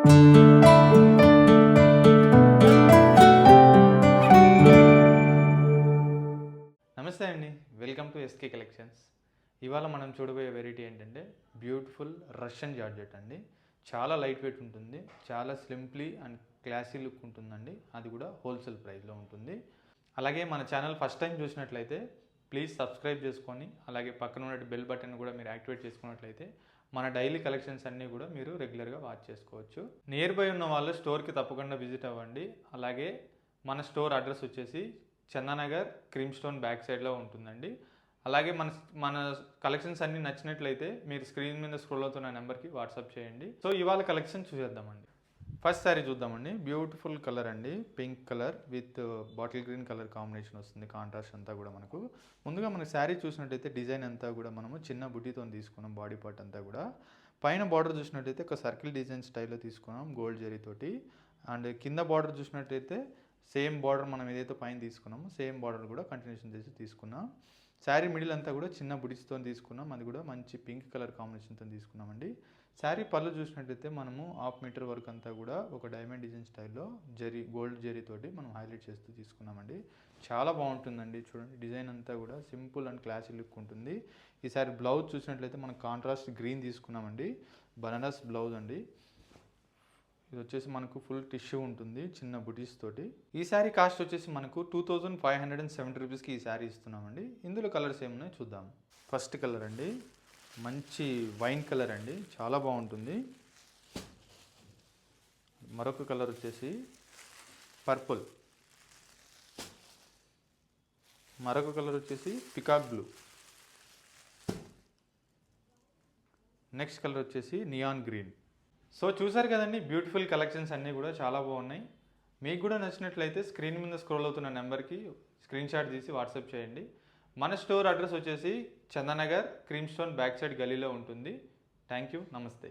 నమస్తే అండి, welcome to SK collections. ఇవాళ మనం చూడబోయే వెరైటీ ఏంటంటే బ్యూటిఫుల్ రష్యన్ జార్జెట్ అండి. చాలా లైట్ వెయిట్ ఉంటుంది, చాలా స్లింప్లీ అండ్ క్లాసీ లుక్ ఉంటుందండి. అది కూడా హోల్సేల్ ప్రైస్లో ఉంటుంది. అలాగే మన ఛానల్ ఫస్ట్ టైం చూసినట్లయితే ప్లీజ్ సబ్స్క్రైబ్ చేసుకొని, అలాగే పక్కన ఉన్న బెల్ బటన్ కూడా మీరు యాక్టివేట్ చేసుకున్నట్లయితే మన డైలీ కలెక్షన్స్ అన్నీ కూడా మీరు రెగ్యులర్గా వాచ్ చేసుకోవచ్చు. నియర్ బై ఉన్న వాళ్ళు స్టోర్కి తప్పకుండా విజిట్ అవ్వండి. అలాగే మన స్టోర్ అడ్రస్ వచ్చేసి చందానగర్ క్రీమ్ స్టోన్ బ్యాక్ సైడ్లో ఉంటుందండి. అలాగే మన కలెక్షన్స్ అన్నీ నచ్చినట్లయితే మీరు స్క్రీన్ మీద స్క్రోల్ అవుతున్న నెంబర్కి వాట్సాప్ చేయండి. సో ఇవాళ కలెక్షన్ చూసేద్దామండి. ఫస్ట్ శారీ చూద్దామండి. బ్యూటిఫుల్ కలర్ అండి, pink colour with bottle green colour combination వస్తుంది. కాంట్రాస్ట్ అంతా కూడా మనకు ముందుగా మన శారీ చూసినట్టయితే డిజైన్ అంతా కూడా మనము చిన్న బుట్టితో తీసుకున్నాం. బాడీ పార్ట్ అంతా కూడా పైన బార్డర్ చూసినట్టయితే ఒక సర్కిల్ డిజైన్ స్టైల్లో తీసుకున్నాం గోల్డ్ జరీతోటి. అండ్ కింద బార్డర్ చూసినట్టయితే సేమ్ బార్డర్ మనం ఏదైతే పైన తీసుకున్నామో సేమ్ బార్డర్ కూడా కంటిన్యూషన్ చేసి తీసుకున్నాం. శారీ మిడిల్ అంతా కూడా చిన్న బుడిస్తో తీసుకున్నాం. అది కూడా మంచి పింక్ కలర్ కాంబినేషన్తో తీసుకున్నామండి. శారీ పళ్ళు చూసినట్టయితే మనము 1/2 మీటర్ వరకు అంతా కూడా ఒక డైమండ్ డిజైన్ స్టైల్లో గోల్డ్ జరీతోటి మనం హైలైట్ చేస్తూ తీసుకున్నామండి. చాలా బాగుంటుందండి. చూడండి, డిజైన్ అంతా కూడా సింపుల్ అండ్ క్లాసీ లుక్ ఉంటుంది. ఈసారి బ్లౌజ్ చూసినట్లయితే మనం కాంట్రాస్ట్ గ్రీన్ తీసుకున్నామండి. బనారస్ బ్లౌజ్ అండి. ఇది వచ్చేసి మనకు ఫుల్ టిష్యూ ఉంటుంది చిన్న బుటీస్ తోటి. ఈ శారీ కాస్ట్ వచ్చేసి మనకు 2570 రూపీస్కి ఈ శారీ ఇస్తున్నామండి. ఇందులో కలర్స్ ఏమున్నాయో చూద్దాం. ఫస్ట్ కలర్ అండి, మంచి వైన్ కలర్ అండి, చాలా బాగుంటుంది. మరొక కలర్ వచ్చేసి పర్పుల్, మరొక కలర్ వచ్చేసి పికాక్ బ్లూ, నెక్స్ట్ కలర్ వచ్చేసి నియాన్ గ్రీన్. సో చూసారు కదండి, బ్యూటిఫుల్ కలెక్షన్స్ అన్నీ కూడా చాలా బాగున్నాయి. మీకు కూడా నచ్చినట్లయితే స్క్రీన్ మీద స్క్రోల్ అవుతున్న నెంబర్కి స్క్రీన్ షాట్ తీసి వాట్సాప్ చేయండి. మన స్టోర్ అడ్రస్ వచ్చేసి Chandanagar Cream Stone back side గలీలో ఉంటుంది. థ్యాంక్ యూ, నమస్తే.